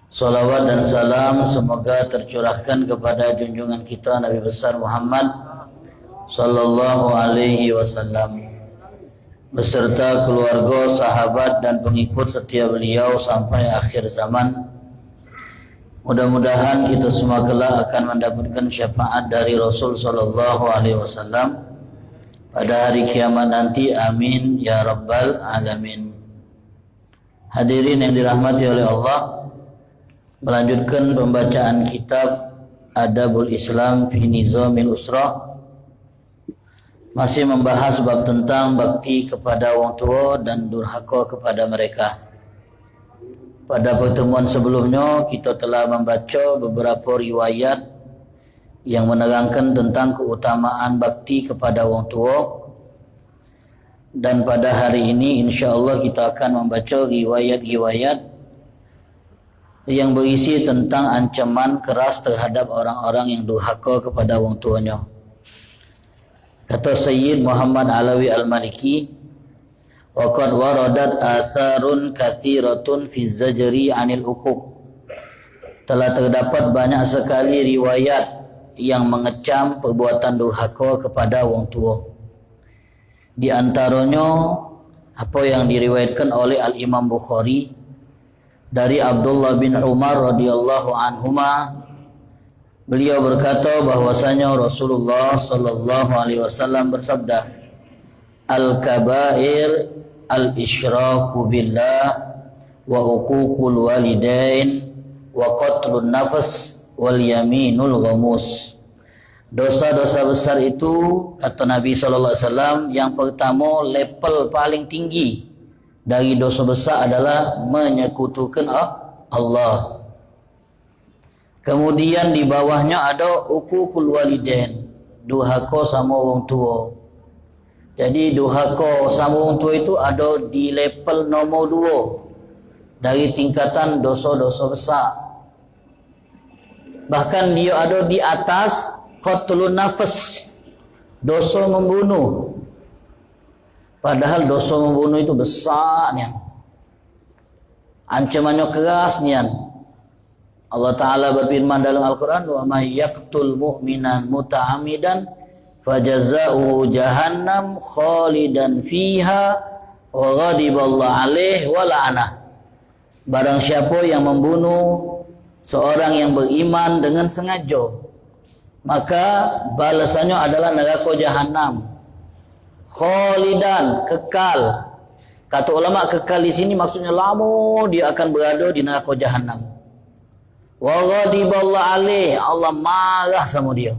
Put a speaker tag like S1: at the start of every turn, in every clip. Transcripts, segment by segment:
S1: Salawat dan salam semoga tercurahkan kepada junjungan kita Nabi besar Muhammad sallallahu alaihi wasallam beserta keluarga, sahabat dan pengikut setia beliau sampai akhir zaman. Mudah-mudahan kita semua kelak akan mendapatkan syafaat dari Rasul sallallahu alaihi wasallam pada hari kiamat nanti. Amin ya rabbal alamin. Hadirin yang dirahmati oleh Allah, melanjutkan pembacaan kitab Adabul Islam fi Nizamil Usra, masih membahas bab tentang bakti kepada orang tua dan durhaka kepada mereka. Pada pertemuan sebelumnya kita telah membaca beberapa riwayat yang menerangkan tentang keutamaan bakti kepada orang tua, dan pada hari ini insya-Allah kita akan membaca riwayat-riwayat yang berisi tentang ancaman keras terhadap orang-orang yang durhaka kepada orang tuanya. Kata Sayyid Muhammad Alawi Al-Maliki, wa qad waradat atharun kathiratun fi zajri 'anil uquq. Telah terdapat banyak sekali riwayat yang mengecam perbuatan durhaka kepada orang tua. Di antaranya apa yang diriwayatkan oleh Al-Imam Bukhari dari Abdullah bin Umar radhiyallahu anhuma, beliau berkata bahwasanya Rasulullah sallallahu alaihi wasallam bersabda, al-kabair al-isyraku billah wa uququl walidain wa qatlun nafs wal yaminul ghamus. Dosa-dosa besar itu, kata Nabi sallallahu alaihi wasallam, yang pertama, level paling tinggi dari dosa besar adalah menyekutukan Allah. Kemudian di bawahnya ada uququl walidain, durhaka sama orang tua. Jadi durhaka sama orang tua itu ada di level nombor 2 dari tingkatan dosa-dosa besar. Bahkan dia ada di atas qatlun nafs, dosa membunuh. Padahal dosa membunuh itu besar nian, ancamannya keras nian. Allah Ta'ala berfirman dalam Al-Quran, wa may yaqtul mu'minan muta'amidan fajaza'uhu jahannam khalidan fiha wa ghadiballahu alaih wa la'anah. Barang siapa yang membunuh seorang yang beriman dengan sengaja, maka balasannya adalah neraka jahanam. Khalidan, kekal. Kata ulama, kekal di sini maksudnya lama dia akan berada di neraka jahanam. Wa ghadiballahu alaih, Allah marah sama dia.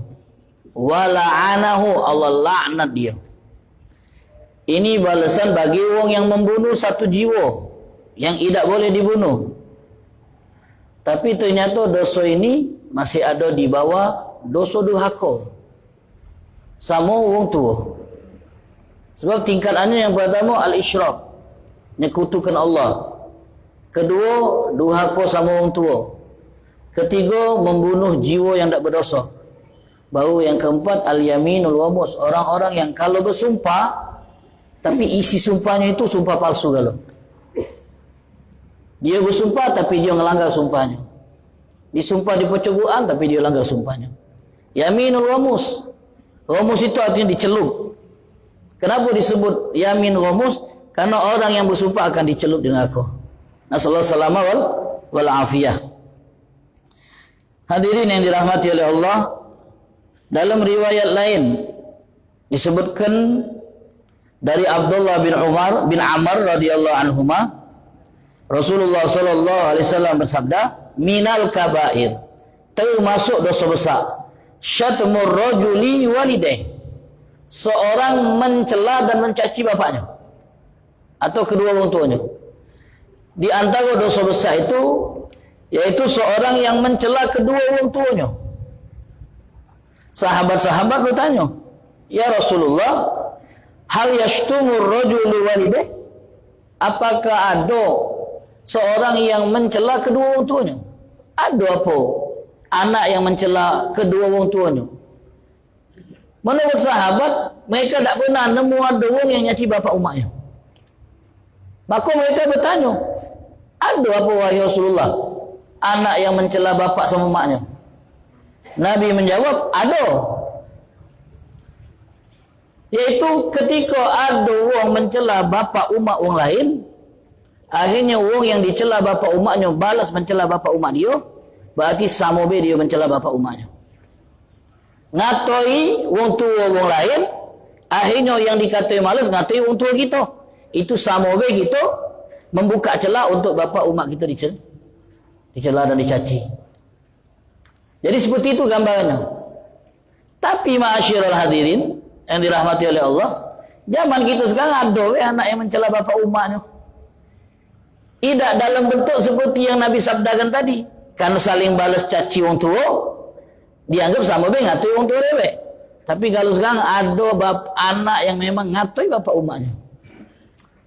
S1: Wa la'anahu, Allah laknat dia. Ini balasan bagi orang yang membunuh satu jiwa yang tidak boleh dibunuh. Tapi ternyata dosa ini masih ada di bawah dosa durhaka sama orang tua. Sebab tingkatannya yang pertama al-isyrak, menyekutukan Allah. Kedua, durhaka sama orang tua. Ketiga, membunuh jiwa yang tak berdosa. Baru yang keempat, al-yaminul ghamus, orang-orang yang kalau bersumpah tapi isi sumpahnya itu sumpah palsu. Kalau dia bersumpah tapi dia melanggar sumpahnya, disumpah di percobaan tapi dia langgar sumpahnya. Yaminul ghamus, ghamus itu artinya dicelup. Kenapa disebut yamin ghamus? Karena orang yang bersumpah akan dicelup di neraka. Nasallahu salama wal afiyah. Hadirin yang dirahmati oleh Allah, dalam riwayat lain disebutkan dari Abdullah bin Umar bin Amr radhiyallahu anhuma, Rasulullah sallallahu alaihi wasallam bersabda, minal kabair, termasuk dosa besar, syatmur rajuli walidayh, seorang mencela dan mencaci bapaknya atau kedua orang tuanya. Di antara dosa besar itu yaitu seorang yang mencela kedua orang tuanya. Sahabat-sahabat bertanya, ya Rasulullah, hal yashtumur rajulu walidayh, apakah ada seorang yang mencela kedua orang tuanya? Ada apa anak yang mencela kedua orang tuanya? Menurut sahabat, mereka tak pernah nemu ada orang yang nyaci bapa umatnya. Maka mereka bertanya, ada apa wahai Rasulullah? anak yang mencela bapak sama maknya? Nabi menjawab, ada. Yaitu ketika ada orang mencela bapak umat orang lain, akhirnya orang yang dicela bapak umatnya balas mencela bapak umat dia, berarti sama be dia mencela bapak umatnya. Ngatoi orang tua orang lain, akhirnya yang dikatai malas ngatoi orang tua kita. Itu sama be kita membuka celah untuk bapak umat kita dicela dan dicaci. Jadi seperti itu gambarannya. Tapi ma'asyiral hadirin yang dirahmati oleh Allah, zaman kita sekarang ada anak yang mencela bapak umatnya. Tidak dalam bentuk seperti yang Nabi sabdakan tadi. Karena saling balas caci orang tua, dianggap sama be ngatoi orang tua dewe. Tapi kalau sekarang ada anak yang memang ngatoi bapak umatnya.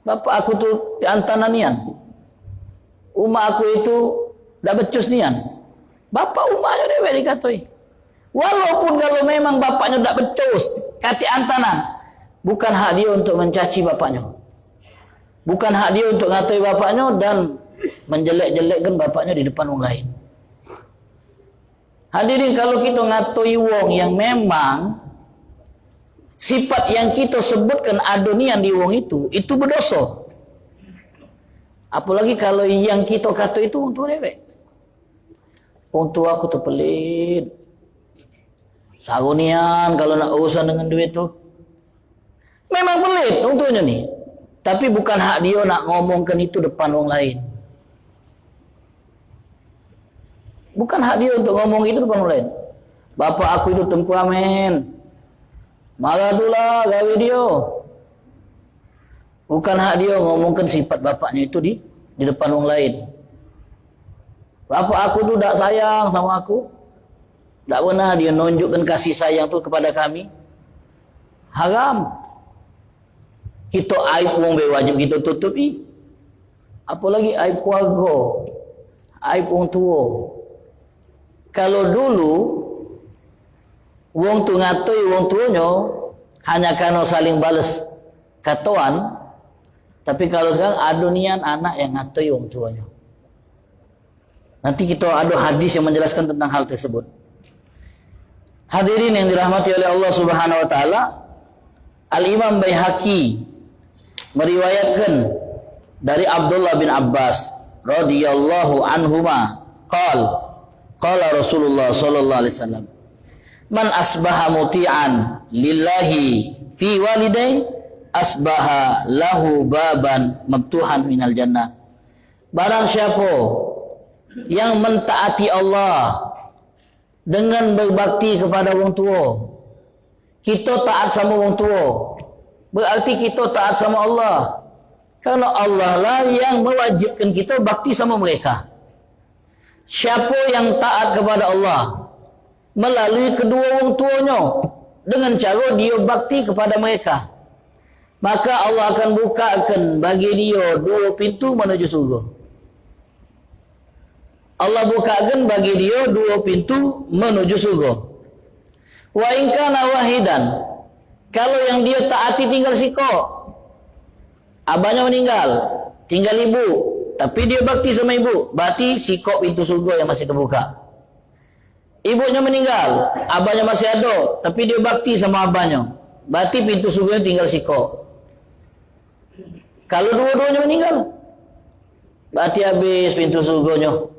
S1: Bapak aku tu antana nian. Umat aku itu dak becus nian. Bapak umatnya dewe dikatoi. Walaupun kalau memang bapaknya dak becus, kati antanan, bukan hak dia untuk mencaci bapaknya. Bukan hak dia untuk ngatoi bapaknya dan menjelek-jelekkan bapaknya di depan orang lain. Hadirin, kalau kita ngatoi wong yang memang sifat yang kita sebutkan adonian di wong itu berdosa. Apalagi kalau yang kita kata itu untuk dewek. Untuk aku tu pelit. Sagunian kalau nak urusan dengan duit tu. Memang pelit untuknya ni. Tapi bukan hak dia nak ngomongkan itu depan orang lain. Bukan hak dia untuk ngomong itu depan orang lain. Bapak aku itu temperamen. Marah tu lah gawe dia. Bukan hak dia ngomongkan sifat bapaknya itu di depan orang lain. Bapak aku tu tak sayang sama aku. Tak pernah dia nunjukkan kasih sayang tu kepada kami. Haram. Kita aib wong wajib kita tutupi. Apalagi aib keluarga. Aib orang tua. Kalau dulu wong tu ngatoi wong tuanya hanya karena saling balas katoan, tapi kalau sekarang ada nian anak yang ngatoi wong tuanya. Nanti kita ada hadis yang menjelaskan tentang hal tersebut. Hadirin yang dirahmati oleh Allah Subhanahu wa taala, Al-Imam Baihaqi meriwayatkan dari Abdullah bin Abbas radhiyallahu anhuma, qala Rasulullah sallallahu alaihi wasallam, man asbaha muti'an lillahi fi walidain asbaha lahu baban mabtuhan minal jannah. Barang siapa yang mentaati Allah dengan berbakti kepada orang tua, kita taat sama orang tua, berarti kita taat sama Allah. Karena Allah lah yang mewajibkan kita bakti sama mereka. Siapa yang taat kepada Allah melalui kedua orang tuanya dengan cara dia bakti kepada mereka, maka Allah akan bukakan bagi dia dua pintu menuju surga. Allah bukakan bagi dia dua pintu menuju surga. Wa in kana wahidan, kalau yang dia taati tinggal sikok, abahnya meninggal, tinggal ibu, tapi dia bakti sama ibu, berarti sikok pintu surga yang masih terbuka. Ibunya meninggal, abahnya masih ada, tapi dia bakti sama abahnya, berarti pintu surganya tinggal sikok. Kalau dua-duanya meninggal, berarti habis pintu surganya.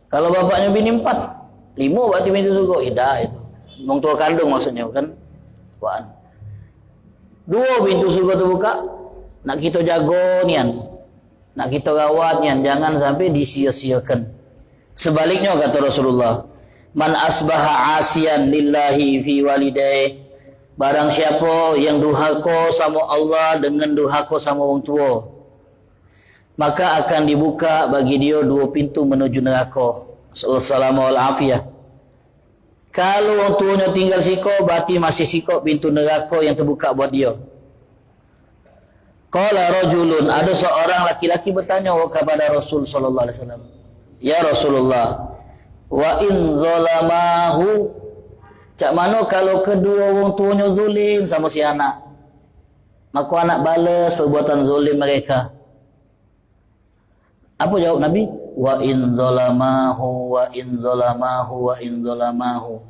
S1: Kalau bapaknya bini 4, 5 berarti pintu surga. Idah itu. Orang tua kandung maksudnya kan. Wah. 2 pintu surga terbuka. Nak kita jaga nian. Nak kita rawat nian. Jangan sampai disia-siakan. Sebaliknya kata Rasulullah, man asbaha asian lillahi fi walidayh, barang siapa yang durhaka sama Allah dengan durhaka sama orang tua, maka akan dibuka bagi dia 2 pintu menuju neraka. Assalamualaikum warahmatullahi. Kalau orang tuanya tinggal sikok, berarti masih sikok pintu neraka yang terbuka buat dia. Qala rajulun, ada seorang laki-laki bertanya kepada Rasul sallallahu alaihi wasallam, ya Rasulullah, wa in zalamahu, cak mana kalau kedua orang tuanya zalim sama si anak, maka anak balas perbuatan zalim mereka. Apa jawab Nabi? wa in zalamahu wa in zalamahu wa in zalamahu.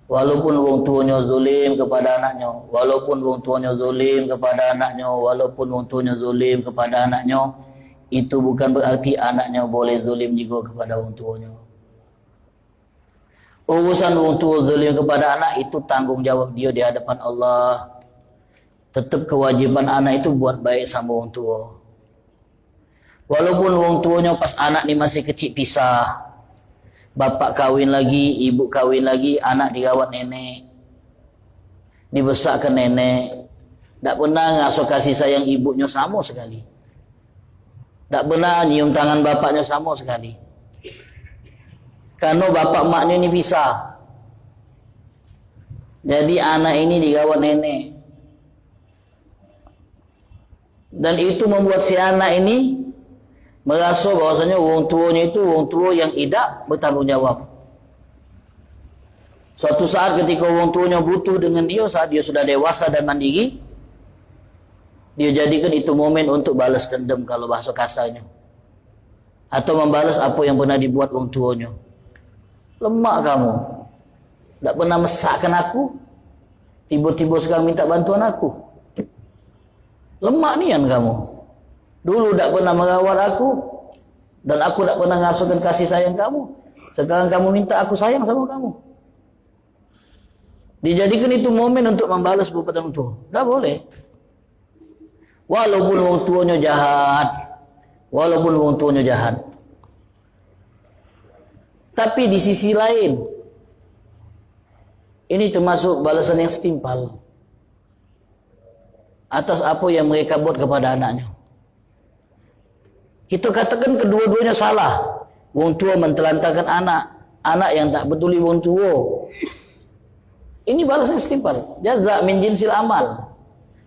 S1: Walaupun wong tuanya zalim kepada anaknya, walaupun wong tuanya zalim kepada anaknya, walaupun wong tuanya zalim kepada anaknya, itu bukan berarti anaknya boleh zalim juga kepada wong tuanya. Urusan wong tua zalim kepada anak itu tanggungjawab dia di hadapan Allah. Tetap kewajiban anak itu buat baik sama wong tua. Walaupun wong tuanya pas anak ni masih kecil pisah, bapak kahwin lagi, ibu kahwin lagi, anak dirawat nenek, dibesarkan nenek, tak pernah ngasuh kasih sayang ibunya sama sekali, tak pernah nyium tangan bapaknya sama sekali, karena bapak maknya ini pisah. Jadi anak ini dirawat nenek, dan itu membuat si anak ini merasa bahwasanya wong tuanya itu wong tua yang tidak bertanggungjawab. Suatu saat ketika wong tuanya butuh dengan dia, saat dia sudah dewasa dan mandiri, dia jadikan itu momen untuk balas dendam kalau bahasa kasarnya, atau membalas apa yang pernah dibuat wong tuanya. Lemak kamu, tak pernah mesakkan aku, tiba-tiba sekarang minta bantuan aku. Lemak nian kamu. Dulu tak pernah merawat aku, dan aku tak pernah ngasuhkan kasih sayang kamu. Sekarang kamu minta aku sayang sama kamu. Dijadikan itu momen untuk membalas perbuatan itu. Tak boleh. Walaupun wong tuanya jahat, walaupun wong tuanya jahat. Tapi di sisi lain, ini termasuk balasan yang setimpal atas apa yang mereka buat kepada anaknya. Kita katakan kedua-duanya salah. Wong tua mentelantarkan anak, anak yang tak peduli wong tua. Ini balasan setimpal. Jaza min jinsil amal.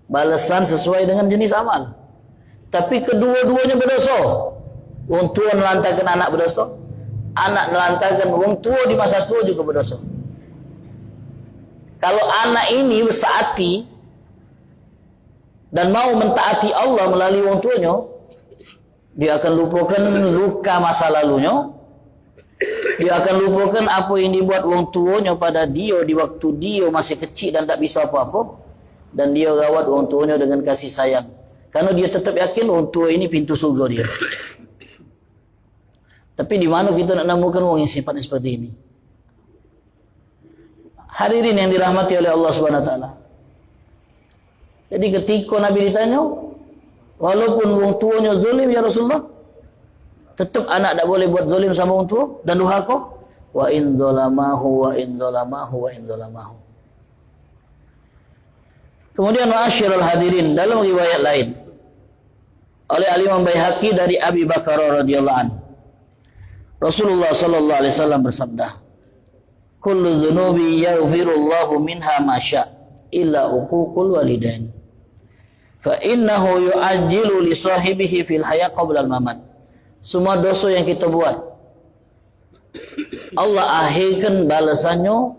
S1: Balasan sesuai dengan jenis amal. Tapi kedua-duanya berdosa. Wong tua melantarkan anak berdosa, anak melantarkan wong tua di masa tua juga berdosa. Kalau anak ini besar hati dan mau mentaati Allah melalui wong tuanya, dia akan lupakan luka masa lalunya. Dia akan lupakan apa yang dibuat wong tuanya pada dia di waktu dia masih kecil dan tak bisa apa-apa. Dan dia rawat wong tuanya dengan kasih sayang. Karena dia tetap yakin wong tua ini pintu surga dia. Tapi di mana kita nak nemukan wong yang sifatnya seperti ini? Hadirin yang dirahmati oleh Allah Subhanahu Wa Taala. Jadi ketika Nabi ditanya, walaupun wong tuanya zalim ya Rasulullah, tetap anak tak boleh buat zalim sama wong tua dan durhaka. Wa in zalamahu wa in zalamahu wa in zalamahu. Kemudian ma'asyiral hadirin, dalam riwayat lain oleh Al-Imam Baihaqi dari Abi Bakar radhiyallahu anhu, Rasulullah sallallahu alaihi wasallam bersabda, kullu dzunubi yaghfirullahu minha ma syaa illa uququl walidain. Fa innahu yu'ajjilu li sahibihi fil haya qabla al-mamat. Semua dosa yang kita buat, Allah akhirkan balasannya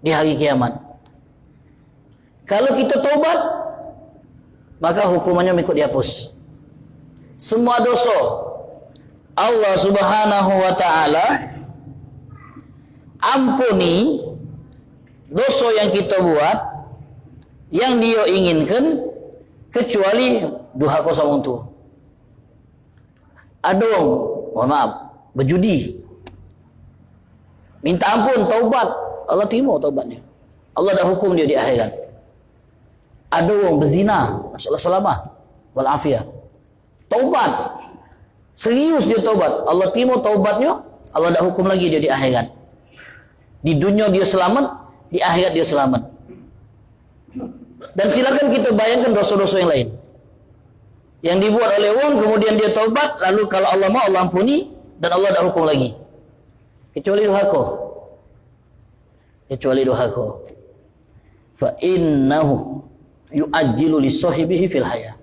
S1: di hari kiamat. Kalau kita taubat, maka hukumannya ikut dihapus. Semua dosa Allah Subhanahu wa taala ampuni dosa yang kita buat, yang dia inginkan, kecuali durhaka sama orang tua. Ada orang, mohon maaf, berjudi, minta ampun, taubat, Allah terima taubatnya, Allah dah hukum dia di akhirat. Ada orang berzina, masalah salamah wal afiyah, taubat, serius dia taubat, Allah terima taubatnya, Allah dah hukum lagi dia di akhirat. Di dunia dia selamat, di akhirat dia selamat. Dan silakan kita bayangkan dosa-dosa yang lain yang dibuat oleh orang, kemudian dia taubat, lalu kalau Allah mau Allah ampuni, dan Allah dah hukum lagi, kecuali durhaka. Kecuali durhaka. Fa innahu yu'ajjilu li sahibihi fil haya.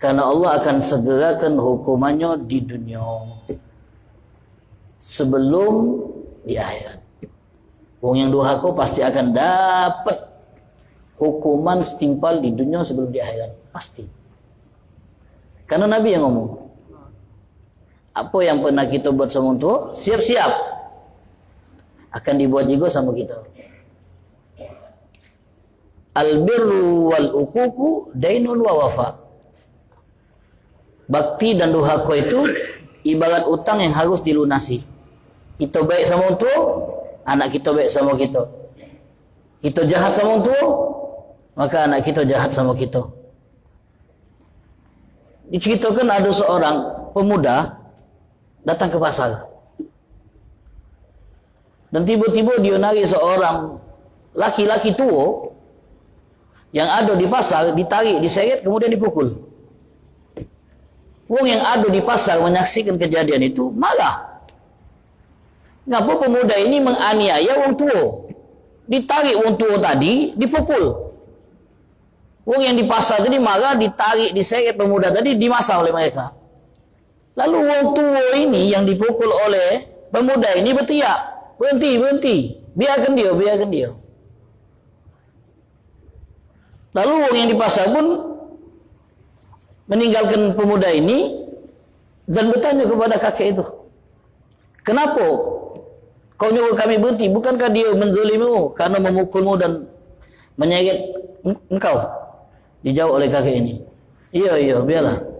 S1: Karena Allah akan segerakan hukumannya di dunia sebelum di akhirat. Wong yang durhaka pasti akan dapat hukuman setimpal di dunia sebelum di akhirat, pasti. Karena Nabi yang ngomong, Apa yang pernah kita buat sama orang tua, siap-siap akan dibuat juga sama kita. Al-birru wal uququ dainun wa wafa. Bakti dan durhaka itu ibarat utang yang harus dilunasi. Kita baik sama orang tua, anak kita baik sama kita. Kita jahat sama orang tua, maka anak kita jahat sama kita. Diceritakan ada seorang pemuda datang ke pasar. Dan tiba-tiba dia narik seorang laki-laki tua yang ada di pasar, ditarik, diseret, kemudian dipukul. Orang yang ada di pasar menyaksikan kejadian itu marah. Kenapa pemuda ini menganiaya orang tua? Ditarik orang tua tadi, dipukul. Orang yang di pasar tadi marah, ditarik, diseret pemuda tadi, dimasak oleh mereka. Lalu orang tua ini yang dipukul oleh pemuda ini berteriak, berhenti, berhenti, biarkan dia, biarkan dia. Lalu orang yang di pasar pun meninggalkan pemuda ini dan bertanya kepada kakek itu, kenapa kau nyuruh kami berhenti? Bukankah dia menzalimu karena memukulmu dan menyeret engkau? Dijawab oleh kakek ini, iya, biarlah.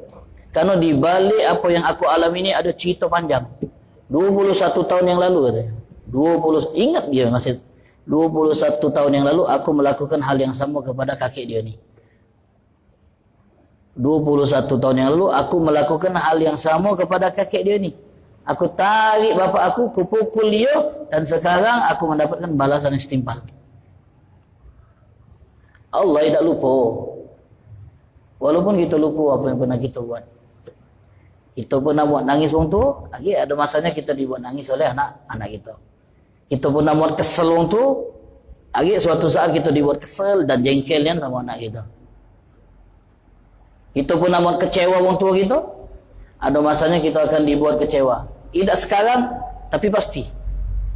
S1: Karena di balik apa yang aku alami ini ada cerita panjang. 21 tahun yang lalu katanya. Ingat dia masih 21 tahun yang lalu aku melakukan hal yang sama kepada kakek dia ni. 21 tahun yang lalu aku melakukan hal yang sama kepada kakek dia ni. Aku tarik bapa aku, kupukul dia, dan sekarang aku mendapatkan balasan yang setimpal. Allah tidak lupa. Walaupun kita lupa apa yang pernah kita buat. Kita pernah buat nangis orang tua, lagi ada masanya kita dibuat nangis oleh anak-anak kita. Kita pernah buat kesel orang tua, lagi suatu saat kita dibuat kesel dan jengkelnya sama anak kita. Kita pernah buat kecewa orang tua kita, ada masanya kita akan dibuat kecewa. Tidak sekarang, tapi pasti.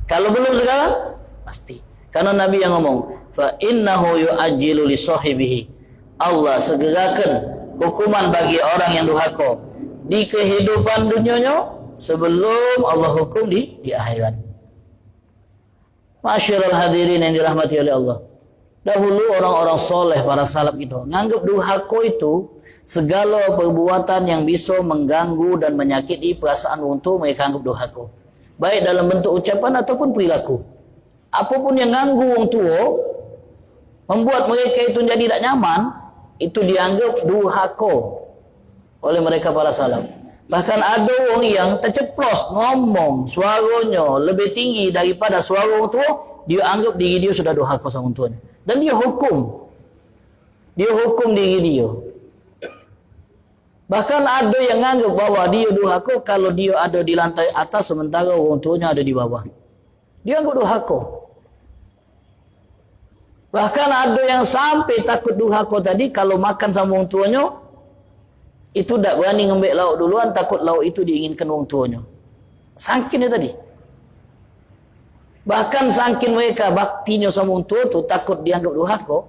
S1: Kalau belum sekarang, pasti. Karena Nabi yang ngomong, fa innahu yu'ajjilu li sahibihi. Allah segerakan hukuman bagi orang yang durhaka di kehidupan dunianya sebelum Allah hukum di akhirat. Masyarul hadirin yang dirahmati oleh Allah. Dahulu orang-orang soleh, para salaf itu nganggap durhaka itu segala perbuatan yang bisa mengganggu dan menyakiti perasaan untuk mereka anggap durhaka. Baik dalam bentuk ucapan ataupun perilaku. Apapun yang ganggu orang tua, membuat mereka itu jadi tidak nyaman, itu dianggap durhaka oleh mereka para salaf. Bahkan ada orang yang terceplos ngomong suaranya lebih tinggi daripada suara orang tua, dia anggap diri dia sudah durhaka sama orang tuanya. Dan dia hukum diri dia. Bahkan ada yang anggap bahwa dia durhaka kalau dia ada di lantai atas sementara orang tuanya ada di bawah. Dia anggap durhaka. Bahkan ada yang sampai takut durhaka tadi kalau makan sama orang tuanya, itu tak berani ngambil lauk duluan, takut lauk itu diinginkan orang tuanya. Sangkin dia tadi. Bahkan sangkin mereka baktinya sama orang tua tu takut dianggap durhaka,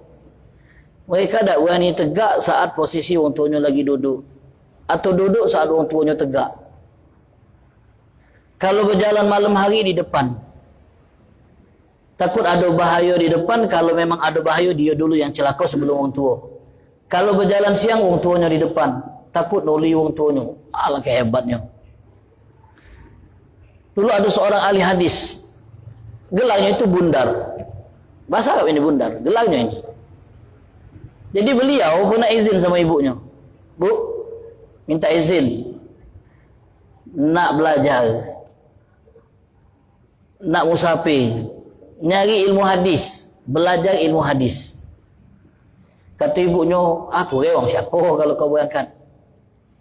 S1: mereka tak berani tegak saat posisi orang tuanya lagi duduk, atau duduk saat orang tuanya tegak. Kalau berjalan malam hari di depan, takut ada bahaya di depan. Kalau memang ada bahaya, dia dulu yang celaka sebelum orang tua. Kalau berjalan siang, orang tuanya di depan, takut noli orang tuanya. Alangkah hebatnya. Dulu ada seorang ahli hadis, gelarnya itu Bundar. Bahasa Arab ini Bundar, gelarnya ini. Jadi beliau pernah izin sama ibunya, Bu, minta izin nak belajar, nak musafir, nyari ilmu hadis, belajar ilmu hadis. Kata ibunya, aku orang siapa kalau kau berangkat?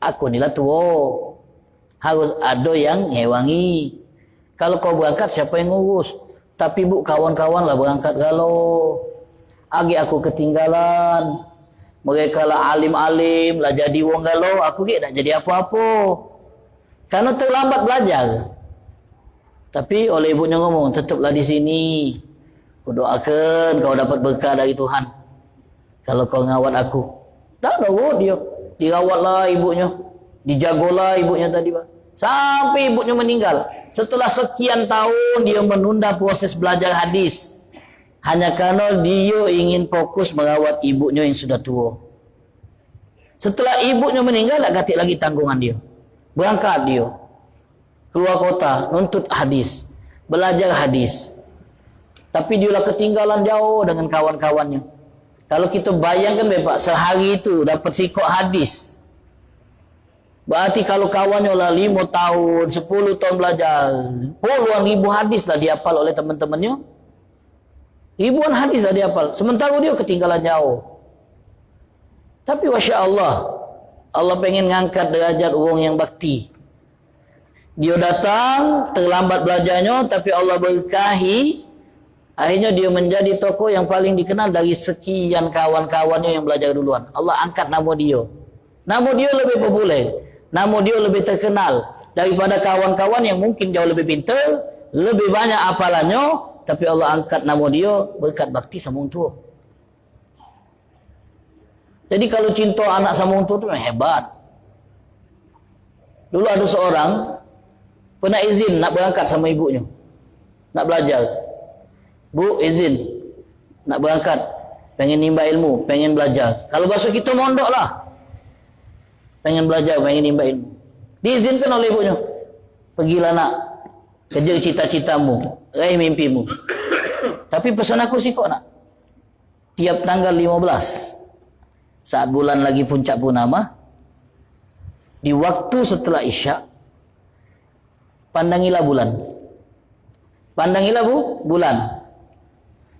S1: Aku ni lah tua, harus ada yang ngewangi. Kalau kau berangkat, siapa yang ngurus? Tapi bu, kawan-kawan lah berangkat galau. Agi aku ketinggalan. Mereka lah alim-alim, lah jadi wong galau. Aku tak jadi apa-apa. Karena terlambat belajar. Tapi oleh ibunya ngomong, tetaplah di sini. Aku doakan kau dapat berkah dari Tuhan. Kalau kau ngawat aku. Dah nurut dia. Dirawatlah ibunya. Dijagalah ibunya tadi, Pak. Sampai ibunya meninggal. Setelah sekian tahun dia menunda proses belajar hadis. Hanya karena dia ingin fokus merawat ibunya yang sudah tua. Setelah ibunya meninggal, tak ganti lagi tanggungan dia. Berangkat dia. Keluar kota, nuntut hadis. Belajar hadis. Tapi dia lah ketinggalan jauh dengan kawan-kawannya. Kalau kita bayangkan Bapak, sehari itu dapat sikok hadis. Berarti kalau kawannya lah 5 tahun, 10 tahun belajar, puluhan ribu hadis lah dihafal oleh teman-temannya. Ribuan hadis lah dihafal. Sementara dia ketinggalan jauh. Tapi Masya Allah, Allah pengen ngangkat derajat orang yang bakti. Dia datang, terlambat belajarnya, tapi Allah berkahi. Akhirnya dia menjadi tokoh yang paling dikenal dari sekian kawan-kawannya yang belajar duluan. Allah angkat nama dia. Nama dia lebih populer. Nama dia lebih terkenal daripada kawan-kawan yang mungkin jauh lebih pintar, lebih banyak hafalannya, tapi Allah angkat nama dia berkat bakti sama orang tua. Jadi kalau cinta anak sama orang tua itu hebat. Dulu ada seorang pernah izin nak berangkat sama ibunya, nak belajar. Bu, izin nak berangkat, pengen nimba ilmu, pengen belajar. Kalau bahasa kita mondok lah. Pengen belajar, pengen nimba ilmu. Diizinkan oleh ibunya. Pergilah nak, kejar cita-citamu, raih mimpimu. Tapi pesan aku sih kok nak, tiap tanggal 15, saat bulan lagi puncak purnama, di waktu setelah Isya, pandangilah bulan. Pandangilah bulan.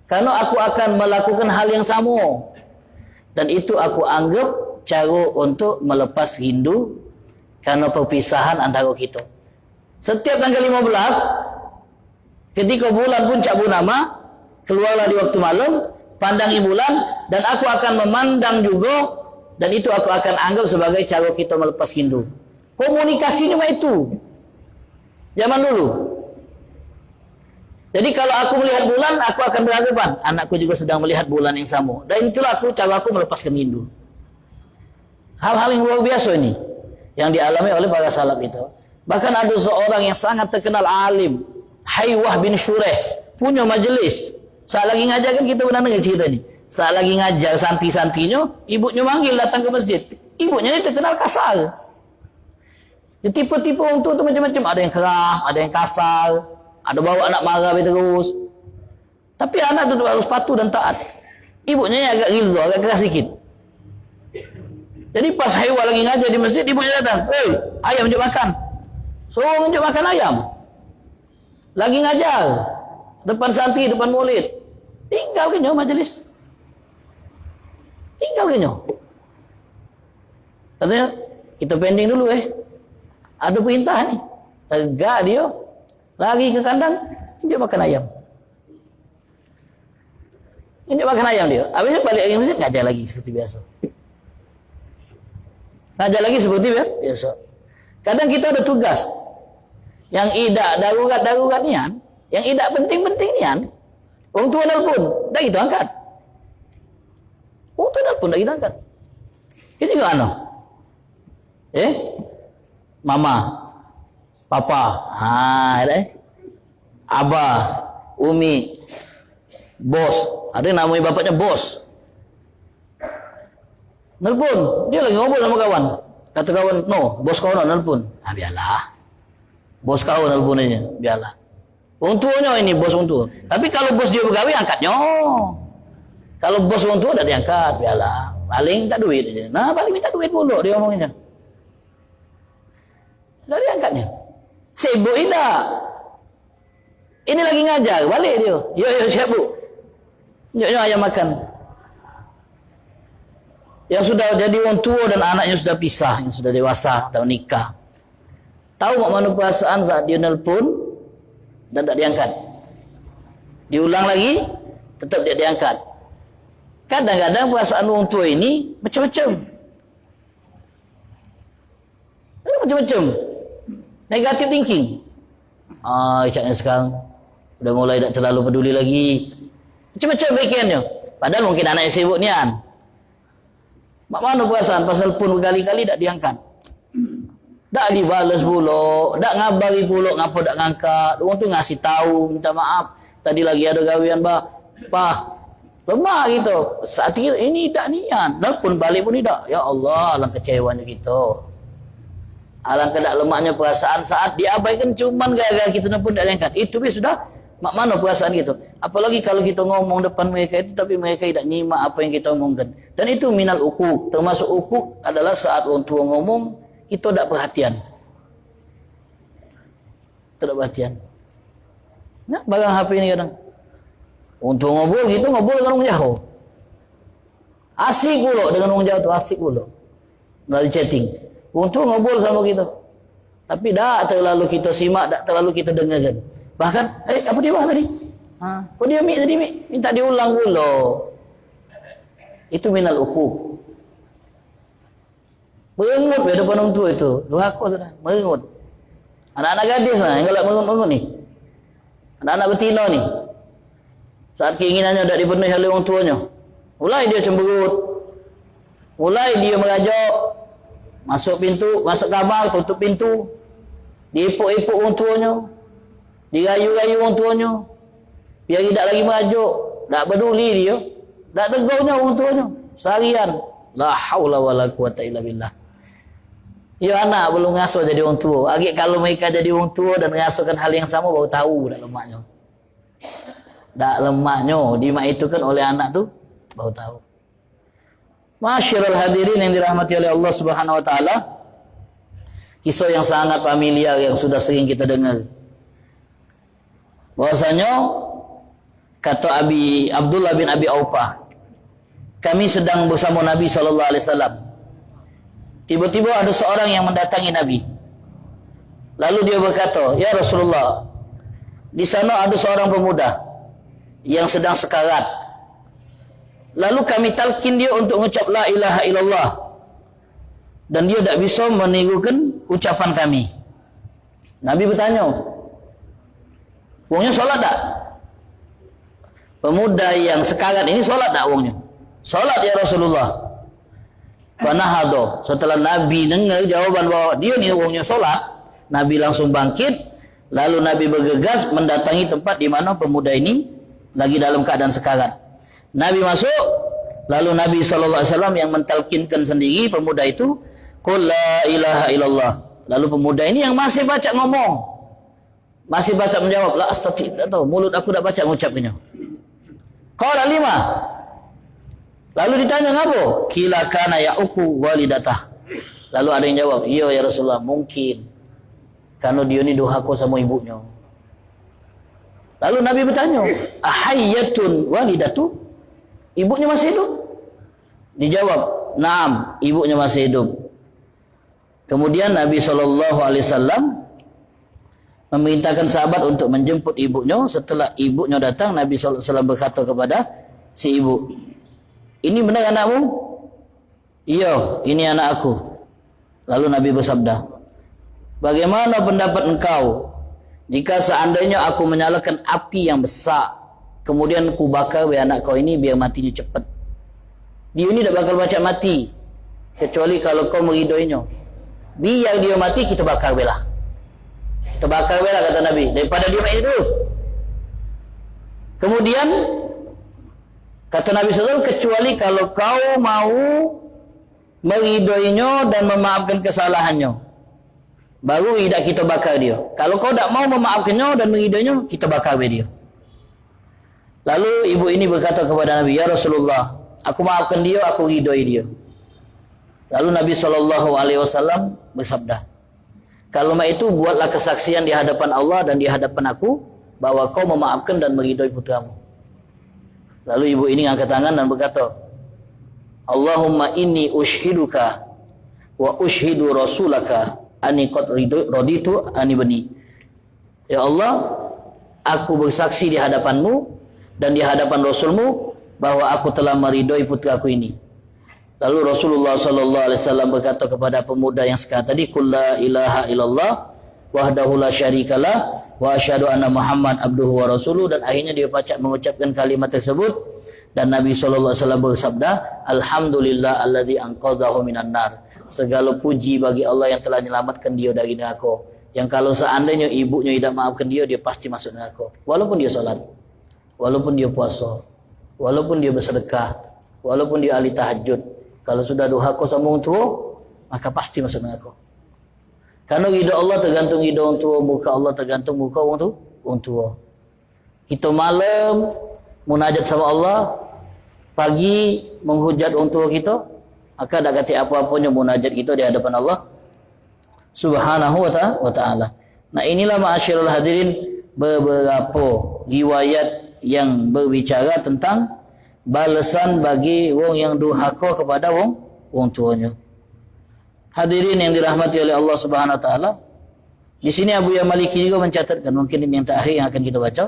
S1: Karena aku akan melakukan hal yang sama. Dan itu aku anggap cara untuk melepas rindu karena perpisahan antara kita. Setiap tanggal 15, ketika bulan puncak purnama, keluarlah di waktu malam, pandangi bulan, dan aku akan memandang juga, dan itu aku akan anggap sebagai cara kita melepas rindu. Komunikasi cuma itu. Zaman dulu. Jadi kalau aku melihat bulan, aku akan beranggapan anakku juga sedang melihat bulan yang sama. Dan itulah cara aku melepaskan rindu. Hal-hal yang luar biasa ini yang dialami oleh para salaf itu. Bahkan ada seorang yang sangat terkenal alim, Haywah bin Shureh, punya majelis. Saat lagi ngajar, kan kita pernah dengar cerita ini. Saat lagi ngajar santri-santrinya, ibunya manggil datang ke masjid. Ibunya ini terkenal kasar. Tipe-tipe orang tua itu macam-macam. Ada yang keras, ada yang kasar, ada bawa anak marah terus. Tapi anak itu harus patuh dan taat. Ibunya agak rildo, agak keras sikit. Jadi pas Haywah lagi ngajar di masjid, ibunya datang, "Hei, ayam jom makan." Suruh jom makan ayam. Lagi ngajar, depan santri, depan murid. Tinggal kenyo majelis. Tinggal kenyo. Katanya, kita pending dulu ada perintah nih. Tegak dia. Lagi ke kandang, jom makan ayam. Ini makan ayam dia. Habisnya balik lagi masjid, ngajar lagi seperti biasa. Ngajar lagi seperti biasa. Kadang kita ada tugas yang idak darurat nian, yang idak penting nian, orang tua nelpon, dah kita angkat. Orang tua nelpon, dah kita angkat. Kita juga mama, papa, abah, umi, bos. Ada yang namanya bapaknya bos. Nelpon, dia lagi ngobrol sama kawan. Kata kawan, no, bos kau nak nelpon. Biarlah. Bos kau nelpon aja, biarlah. Orang tuanya ini bos orang tua. Tapi kalau bos dia pegawai, angkatnya. Kalau bos orang tua tak diangkat, biarlah. Paling tak duit aja. Nah, paling minta duit pula dia ngomongnya. Tak diangkatnya. Sibuk tidak. Ini lagi ngajar, balik dia. Yo, siap bu. Nyok ayam makan. Yang sudah jadi orang tua dan anaknya sudah pisah, yang sudah dewasa, sudah menikah. Tahu mak mana perasaan saat dia nelpon dan tak diangkat. Diulang lagi, tetap dia diangkat. Kadang-kadang perasaan orang tua ini macam-macam. Macam-macam. Negatif thinking. Caknya sekarang udah mulai tak terlalu peduli lagi. Macam-macam fikirannya. Padahal mungkin anaknya sibuk nian. Mak mana perasaan pasal pun berkali-kali tak diangkat. dak dibalas pula, dak ngabari pula ngapa dak ngangkat. Orang tu ngasih tahu, minta maaf. Tadi lagi ada gawian bah. Lemah gitu. Saat ini tak niat. Nelpon balik pun tidak. Ya Allah, alangkah kecewanya kita. Alangkah tak lemahnya perasaan saat diabaikan cuman gara-gara kita nelpon tak diangkat. Itu pun sudah mak mana perasaan gitu. Apalagi kalau kita ngomong depan mereka itu tapi mereka tidak nyimak apa yang kita omongkan. Dan itu minal ukuk. Termasuk ukuk adalah saat orang tua ngomong kita tak perhatian. Tak perhatian. Nah, bagang HP ni kadang. Untuk ngobrol gitu, ngobrol dengan orang jauh. Asik pula dengan orang jauh tu, asik pula. Melalui chatting. Untuk ngobrol sama kita. Tapi tak terlalu kita simak, tak terlalu kita dengarkan. Bahkan, apa dia buat tadi? Apa dia ambil tadi? Minta diulang pula. Itu minal uquq. Merengut di depan orang tua itu. Durhaka sudah, merengut. Anak-anak gadis lah, yang galak merengut-merengut ni. Anak-anak betina ni. Saat keinginannya tak dipenuhi oleh orang tuanya, mulai dia cemberut, mulai dia merajuk, masuk pintu, masuk kamar, tutup pintu, diepuk-epuk orang tuanya, dirayu-rayu orang tuanya, biar tidak lagi merajuk, tak peduli dia, tak tegurnya orang tuanya, seharian. La haula wala quwata illa billah. Ya anak belum ngasuh jadi orang tua. Agak kalau mereka jadi orang tua dan ngasuhkan hal yang sama baru tahu dah lemaknya. Tak lemaknya dimaitukan oleh anak tu baru tahu. Masyarul hadirin yang dirahmati oleh Allah Subhanahu wa taala. Kisah yang sangat familiar yang sudah sering kita dengar. Bahwasanya kata Abdullah bin Abi Aufah, kami sedang bersama Nabi sallallahu alaihi wasallam. Tiba-tiba ada seorang yang mendatangi Nabi. Lalu dia berkata, "Ya Rasulullah, di sana ada seorang pemuda yang sedang sekarat. Lalu kami talkin dia untuk mengucap la ilaha illallah. Dan dia tak bisa menirukan ucapan kami." Nabi bertanya, "Wongnya solat tak?" Pemuda yang sekarat ini solat tak wongnya? "Solat ya Rasulullah." Panahado. Setelah Nabi dengar jawaban bahwa dia ni wongnya solat, Nabi langsung bangkit. Lalu Nabi bergegas mendatangi tempat di mana pemuda ini lagi dalam keadaan sekarat. Nabi masuk, lalu Nabi SAW yang mentalkinkan sendiri pemuda itu, "Qul la ilaha illallah." Lalu pemuda ini yang masih baca ngomong, masih baca menjawab, "La astati," tak tahu, mulut aku tak baca mengucapnya. Qala lima. Lalu ditanya ngapa? "Kila kana ya'uku walidatah." Lalu ada yang jawab, "Iya ya Rasulullah, mungkin karena dia ni durhaka sama ibunya." Lalu Nabi bertanya, "Ahayyatun walidatu?" Ibunya masih hidup? Dijawab, "Naam, ibunya masih hidup." Kemudian Nabi SAW memerintahkan sahabat untuk menjemput ibunya. Setelah ibunya datang, Nabi SAW berkata kepada si ibu, "Ini benar anakmu?" "Iya, ini anak aku." Lalu Nabi bersabda, "Bagaimana pendapat engkau jika seandainya aku menyalakan api yang besar, kemudian ku bakar anak kau ini biar matinya cepat? Dia ini tak bakal baca mati, kecuali kalau kau meridainya. Biar dia mati, kita bakar belah. Kita bakar belah," kata Nabi, "daripada dia mati terus." Kemudian kata Nabi SAW, "Kecuali kalau kau mau meridainya dan memaafkan kesalahannya, baru tidak kita bakar dia. Kalau kau tak mau memaafkannya dan meridainya, kita bakar dia." Lalu ibu ini berkata kepada Nabi, "Ya Rasulullah, aku maafkan dia, aku ridai dia." Lalu Nabi SAW bersabda, "Kalau itu buatlah kesaksian di hadapan Allah dan di hadapan aku bahwa kau memaafkan dan meridai putramu." Lalu ibu ini angkat tangan dan berkata, "Allahumma inni ushiduka wa ushidu rasulaka ani qad raditu ani bani." Ya Allah, aku bersaksi di hadapanmu dan di hadapan Rasulmu bahwa aku telah meridai putraku ini. Lalu Rasulullah SAW berkata kepada pemuda yang sekarang tadi, "Qul la ilaha illallah wahdahu la syarikalah wa asyhadu anna Muhammad abduhu wa rasuluh." Dan akhirnya dia mengucapkan kalimat tersebut dan Nabi SAW bersabda, "Alhamdulillah alladzi anqadhahu minan nar." segala puji bagi Allah yang telah menyelamatkan dia dari neraka. Yang kalau seandainya ibunya tidak maafkan dia pasti masuk neraka. Walaupun dia solat, walaupun dia puasa, walaupun dia bersedekah, walaupun dia ahli tahajud, kalau sudah durhaka sama orang tua, maka pasti masuk neraka. Karena ridha Allah tergantung ridha orang tua, muka Allah tergantung muka orang tua. Kita malam munajat sama Allah, pagi menghujat orang tua kita, maka tak kata apa-apanya munajat kita di hadapan Allah Subhanahu wa ta'ala. Nah, inilah ma'asyiral hadirin beberapa riwayat yang berbicara tentang balasan bagi wong yang durhaka kepada wong tuanya. Hadirin yang dirahmati oleh Allah Subhanahu wa taala. Di sini Abu Yamaliki juga mencatatkan, mungkin ini yang terakhir yang akan kita baca.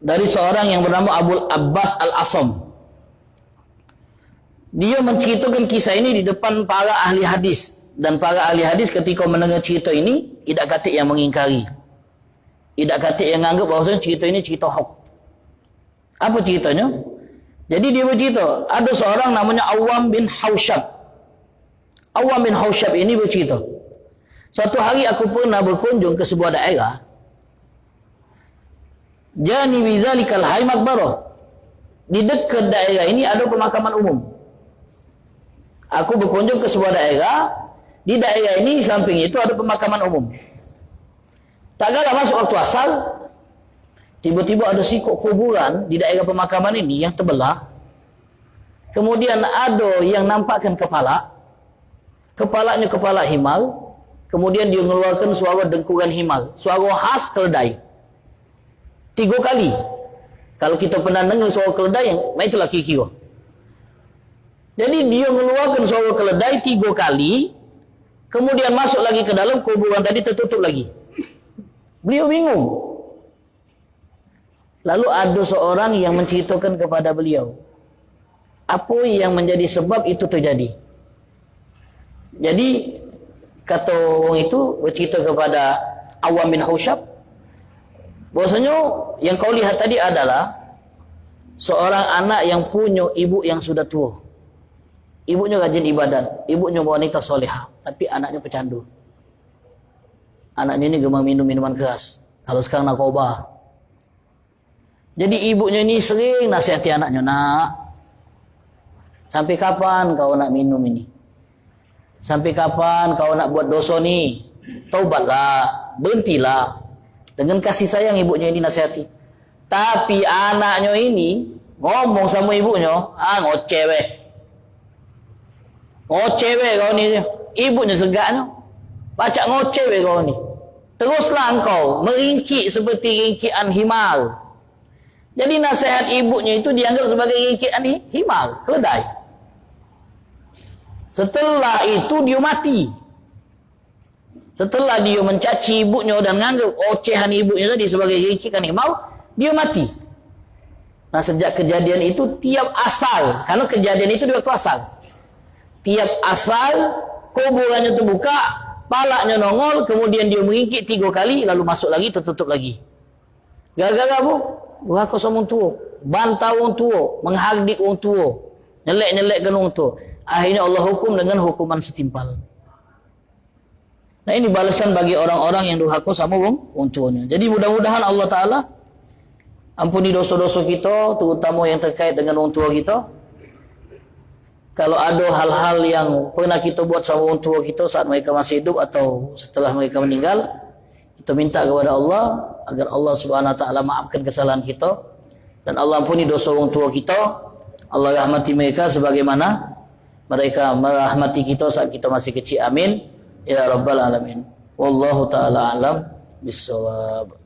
S1: Dari seorang yang bernama Abul Abbas Al-Asam. Dia menceritakan kisah ini di depan para ahli hadis, dan para ahli hadis ketika mendengar cerita ini tidak kata yang mengingkari. Tidak kata yang menganggap bahawasanya cerita ini cerita hak. Apa ceritanya? Jadi dia bercerita, ada seorang namanya Awam bin Haushab. Awam bin Haushab ini bercerita, suatu hari aku pernah berkunjung ke sebuah daerah. Jani bidzalikal hayy maqbarah. Di dekat daerah ini ada pemakaman umum. Aku berkunjung ke sebuah daerah, di daerah ini di samping itu ada pemakaman umum. Tak kala masuk waktu asal, tiba-tiba ada sikok kuburan di daerah pemakaman ini yang terbelah. Kemudian ada yang nampakkan kepala. Kepalanya kepala himar. Kemudian dia mengeluarkan suara dengkuran himar. Suara khas keledai. 3 kali. Kalau kita pernah dengar suara keledai, itulah kira-kira. Jadi dia mengeluarkan suara keledai 3 kali. Kemudian masuk lagi ke dalam kuburan tadi, tertutup lagi. Beliau bingung. Lalu ada seorang yang menceritakan kepada beliau apa yang menjadi sebab itu terjadi. Jadi kata orang itu bercerita kepada Awam bin Haushab, bahwasanya yang kau lihat tadi adalah seorang anak yang punya ibu yang sudah tua. Ibunya rajin ibadat, ibunya wanita solehah, tapi anaknya pecandu. Anaknya ini gemar minum minuman keras. Kalau sekarang narkoba. Jadi ibunya ini sering nasihati anaknya, nak, sampai kapan kau nak minum ini? Sampai kapan kau nak buat dosa ni? Taubatlah, berhentilah. Dengan kasih sayang ibunya ini nasihati. Tapi anaknya ini ngomong sama ibunya, ngoceh weh. Ngoceh weh kau ni. Ibunya segaknya, pacak ngoceh weh kau ni. Teruslah engkau meringkik seperti ringkikan himar. Jadi nasihat ibunya itu dianggap sebagai ringkikan himar, keledai. Setelah itu dia mati. Setelah dia mencaci ibunya dan menganggap ocehan ibunya tadi sebagai ringkikan himar, dia mati. Nah, sejak kejadian itu tiap asal, karena kejadian itu di waktu asal. Tiap asal kuburannya terbuka, palanya nongol, kemudian dia mengingkik 3 kali, lalu masuk lagi, tertutup lagi. Gara-gara apa? Berhaka sama orang tua, bantah orang tua, menghardik orang tua, nyelek-nyelekkan orang tua. Akhirnya Allah hukum dengan hukuman setimpal. Nah, ini balasan bagi orang-orang yang durhaka sama orang tuanya. Jadi mudah-mudahan Allah Ta'ala ampuni dosa-dosa kita, terutama yang terkait dengan orang tua kita. Kalau ada hal-hal yang pernah kita buat sama orang tua kita saat mereka masih hidup atau setelah mereka meninggal, kita minta kepada Allah agar Allah Subhanahu Wa Ta'ala maafkan kesalahan kita, dan Allah ampuni dosa orang tua kita. Allah rahmati mereka sebagaimana mereka merahmati kita saat kita masih kecil. Amin ya rabbal alamin. Wallahu ta'ala alam bissawab.